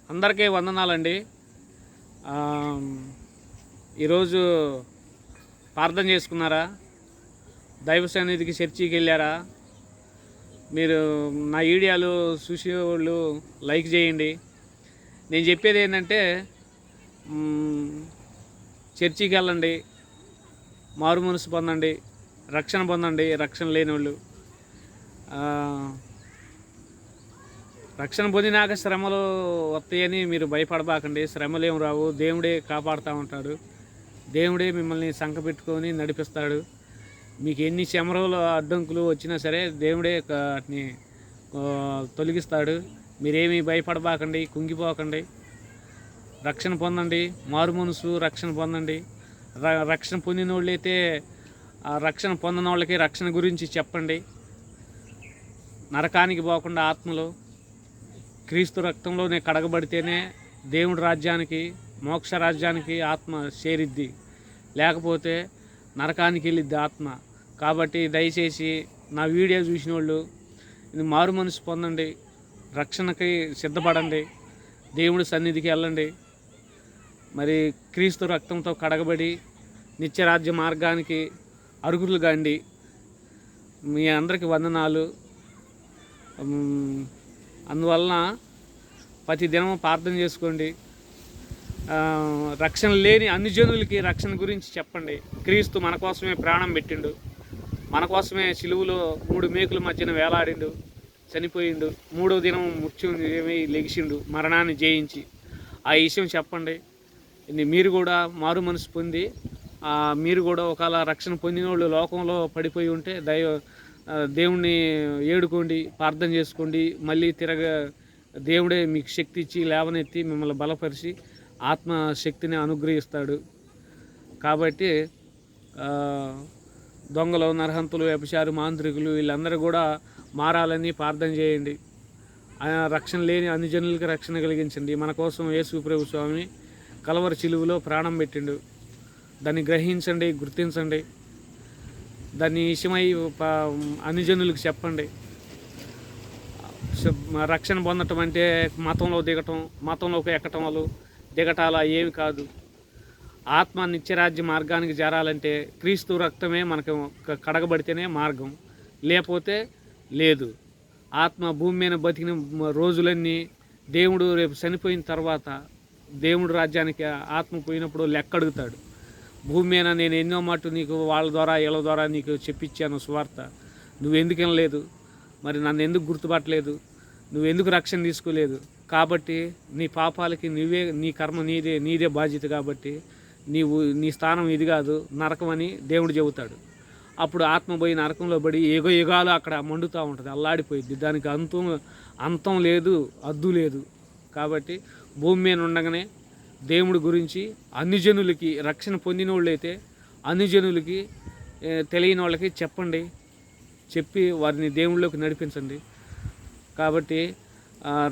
అందరికీ వందనాలండి. ఈరోజు ప్రార్థన చేసుకున్నారా? దైవ సన్నిధికి చర్చికి వెళ్ళారా? మీరు నా వీడియోలు చూసేవాళ్ళు లైక్ చేయండి. నేను చెప్పేది ఏంటంటే చర్చికి వెళ్ళండి, మారు మనసు పొందండి, రక్షణ పొందండి. రక్షణ లేని వాళ్ళు రక్షణ పొందినాక శ్రమలు వస్తాయని మీరు భయపడబాకండి. శ్రమలు ఏం రావు. దేవుడే కాపాడుతూ ఉంటాడు. దేవుడే మిమ్మల్ని సంకపెట్టుకొని నడిపిస్తాడు. మీకు ఎన్ని శ్రమలు అడ్డంకులు వచ్చినా సరే దేవుడే వాటిని తొలగిస్తాడు. మీరేమీ భయపడబాకండి, కుంగిపోకండి. రక్షణ పొందండి, మారు మనసు రక్షణ పొందండి. రక్షణ పొందిన వాళ్ళైతే ఆ రక్షణ పొందిన వాళ్ళకి రక్షణ గురించి చెప్పండి. నరకానికి పోకుండా ఆత్మలో క్రీస్తు రక్తంలోనే కడగబడితేనే దేవుడి రాజ్యానికి, మోక్ష రాజ్యానికి ఆత్మ చేరిద్ది. లేకపోతే నరకానికి వెళ్ళిద్ది ఆత్మ. కాబట్టి దయచేసి నా వీడియో చూసిన వాళ్ళు ఇది మారు మనసు పొందండి, రక్షణకి సిద్ధపడండి, దేవుడి సన్నిధికి వెళ్ళండి. మరి క్రీస్తు రక్తంతో కడగబడి నిత్యరాజ్య మార్గానికి అరుగులు కాండి. మీ అందరికీ వందనాలు. అందువలన ప్రతి దినం ప్రార్థన చేసుకోండి. రక్షణ లేని అన్ని జనులకి రక్షణ గురించి చెప్పండి. క్రీస్తు మన కోసమే ప్రాణం పెట్టిండు, మన కోసమే సిలువలో 3 మేకుల మధ్యన వేలాడిండు, చనిపోయిండు, 3వ దినం మృత్యుంజయమై లెగిసిండు, మరణాన్ని జయించి. ఆ విషయం చెప్పండి. మీరు కూడా మారు మనసు పొంది మీరు కూడా ఒకవేళ రక్షణ పొందిన వాళ్ళు లోకంలో పడిపోయి ఉంటే దేవుణ్ణి ఏడుకోండి, ప్రార్థన చేసుకోండి. మళ్ళీ దేవుడే మీకు శక్తి ఇచ్చి లేవనెత్తి మిమ్మల్ని బలపరిచి ఆత్మశక్తిని అనుగ్రహిస్తాడు. కాబట్టి దొంగలు, నరహంతులు, వ్యభిచారు, మాంత్రికులు వీళ్ళందరూ కూడా మారాలని ప్రార్థన చేయండి. రక్షణ లేని అన్ని జనులకి రక్షణ కలిగించండి. మన కోసం యేసు ప్రభు స్వామి కలవరి సిలువలో ప్రాణం పెట్టిండు. దాన్ని గ్రహించండి, గుర్తించండి. దాన్ని విషయమై అన్ని జనులకు చెప్పండి. రక్షణ పొందటం అంటే మతంలో దిగటం, మతంలోకి ఎక్కటం వల్ల దిగటాల ఏమి కాదు. ఆత్మ నిత్యరాజ్య మార్గానికి చేరాలంటే క్రీస్తు రక్తమే మనకు కడగబడితేనే మార్గం, లేకపోతే లేదు. ఆత్మ భూమి మీద బతికిన రోజులన్నీ దేవుడు రేపు చనిపోయిన తర్వాత దేవుడు రాజ్యానికి ఆత్మ పోయినప్పుడు లెక్క అడుగుతాడు. భూమి మీద నేను ఎన్నో మట్టు నీకు వాళ్ళ ద్వారా వీళ్ళ ద్వారా నీకు చెప్పించాను సువార్త, నువ్వెందుకు వినలేదు, మరి నన్ను ఎందుకు గుర్తుపట్టలేదు, నువ్వెందుకు రక్షణ తీసుకోలేదు. కాబట్టి నీ పాపాలకి నీ కర్మ నీదే బాధ్యత. కాబట్టి నీ స్థానం ఇది కాదు, నరకం అని దేవుడు చెబుతాడు. అప్పుడు ఆత్మ పోయి నరకంలో పడి యుగాలు అక్కడ మండుతూ ఉంటుంది, అల్లాడిపోయింది. దానికి అంతం లేదు, అద్దు లేదు. కాబట్టి భూమి మీద ఉండగానే దేవుడి గురించి అన్ని జనులకి, రక్షణ పొందిన వాళ్ళైతే అన్ని జనులకి, తెలియని వాళ్ళకి చెప్పండి. చెప్పి వారిని దేవుళ్ళలోకి నడిపించండి. కాబట్టి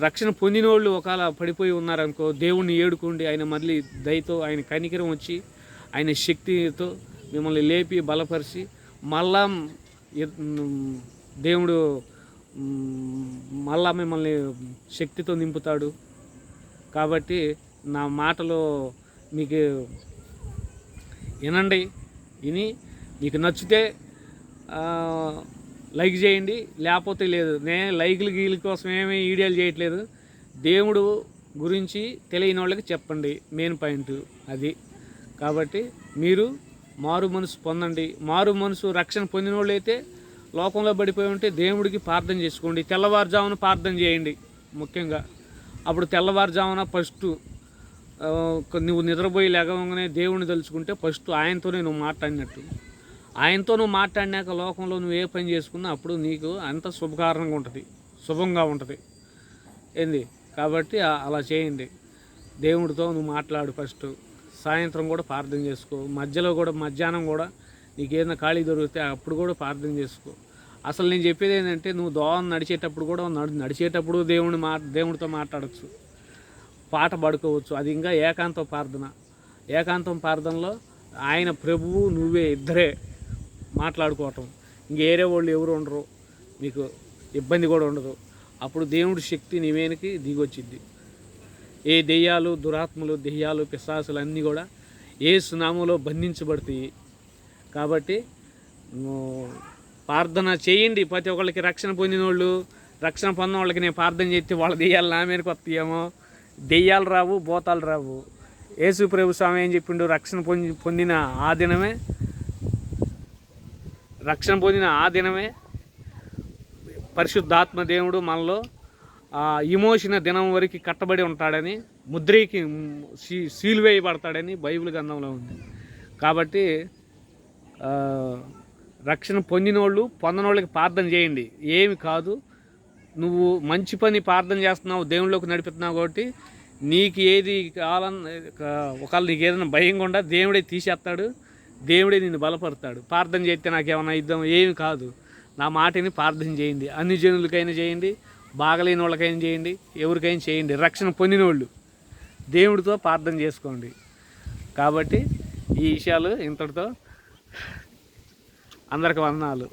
రక్షణ పొందిన వాళ్ళు ఒకవేళ పడిపోయి ఉన్నారనుకో, దేవుణ్ణి ఏడుకోండి. ఆయన మళ్ళీ దయతో, ఆయన కనికరం వచ్చి, ఆయన శక్తితో మిమ్మల్ని లేపి బలపరిచి మళ్ళా దేవుడు మళ్ళా మిమ్మల్ని శక్తితో నింపుతాడు. కాబట్టి నా మాటలు మీకు వినండి. మీకు నచ్చితే లైక్ చేయండి, లేకపోతే లేదు. నేను లైకుల కోసం ఏమీ వీడియోలు చేయట్లేదు. దేవుడు గురించి తెలియని వాళ్ళకి చెప్పండి, మెయిన్ పాయింట్ అది. కాబట్టి మీరు మారు మనసు పొందండి. మారు మనసు రక్షణ పొందిన వాళ్ళు అయితే లోకంలో పడిపోయి ఉంటే దేవుడికి ప్రార్థన చేసుకోండి. తెల్లవారుజామున ప్రార్థన చేయండి ముఖ్యంగా. అప్పుడు తెల్లవారుజామున ఫస్ట్ నువ్వు నిద్రపోయి లేవగానే దేవుడిని తలుచుకుంటే ఫస్ట్ ఆయనతోనే నువ్వు మాట్లాడినట్టు. ఆయనతో నువ్వు మాట్లాడినాక లోకంలో నువ్వు ఏ పని చేసుకున్నా అప్పుడు నీకు అంత శుభకారణంగా ఉంటుంది, శుభంగా ఉంటుంది. ఏంది? కాబట్టి అలా చేయండి. దేవుడితో నువ్వు మాట్లాడు ఫస్ట్. సాయంత్రం కూడా ప్రార్థన చేసుకో. మధ్యలో కూడా మధ్యాహ్నం కూడా నీకు ఏదైనా ఖాళీ దొరికితే అప్పుడు కూడా ప్రార్థన చేసుకో. అసలు నేను చెప్పేది ఏంటంటే, నువ్వు దోవన నడిచేటప్పుడు కూడా నడిచేటప్పుడు దేవుడితో మాట్లాడచ్చు, పాట పాడుకోవచ్చు. అది ఇంకా ఏకాంతం ప్రార్థన. ఏకాంతం ప్రార్థనలో ఆయన, ప్రభువు, నువ్వే ఇద్దరే మాట్లాడుకోవటం. ఇంకేరే వాళ్ళు ఎవరు ఉండరు, మీకు ఇబ్బంది కూడా ఉండదు. అప్పుడు దేవుడి శక్తి నీ మీదకి దిగొచ్చిద్ది. ఏ దెయ్యాలు, దురాత్మలు, దెయ్యాలు, పిశాసులు అన్నీ కూడా యేసు నామములో బంధించబడతాయి. కాబట్టి ప్రార్థన చేయండి. ప్రతి ఒక్కళ్ళకి రక్షణ పొందిన వాళ్ళు, రక్షణ పొందిన వాళ్ళకి నేను ప్రార్థన చేస్తే వాళ్ళ దెయ్యాలు నా మీదకి వస్తాయేమో. దెయ్యాలు రావు, భూతాలు రావు. యేసు ప్రభు స్వామి ఏం చెప్పిండు? పొందిన ఆ దినమే పరిశుద్ధాత్మ దేవుడు మనలో విమోచన దినం వరకు కట్టబడి ఉంటాడని, ముద్రికి సీలు వేయబడతాడని బైబిల్ గ్రంథంలో ఉంది. కాబట్టి రక్షణ పొందినోళ్ళకి ప్రార్థన చేయండి. ఏమి కాదు, నువ్వు మంచి పని ప్రార్థన చేస్తున్నావు, దేవుళ్ళలోకి నడిపిస్తున్నావు. కాబట్టి నీకు ఏది కావాలన్న, ఒకవేళ నీకు ఏదైనా భయంగా ఉండా దేవుడే తీసేస్తాడు, దేవుడే నిన్ను బలపడతాడు. ప్రార్థన చేస్తే నాకేమన్నా యుద్ధం ఏమి కాదు. నా మాటని ప్రార్థన చేయండి. అన్ని జనులకైనా చేయండి, బాగలేని వాళ్ళకైనా చేయండి, ఎవరికైనా చేయండి. రక్షణ పొందిన వాళ్ళు దేవుడితో ప్రార్థన చేసుకోండి. కాబట్టి ఈ విషయాలు ఇంతటితో అందరికి వందనాలు.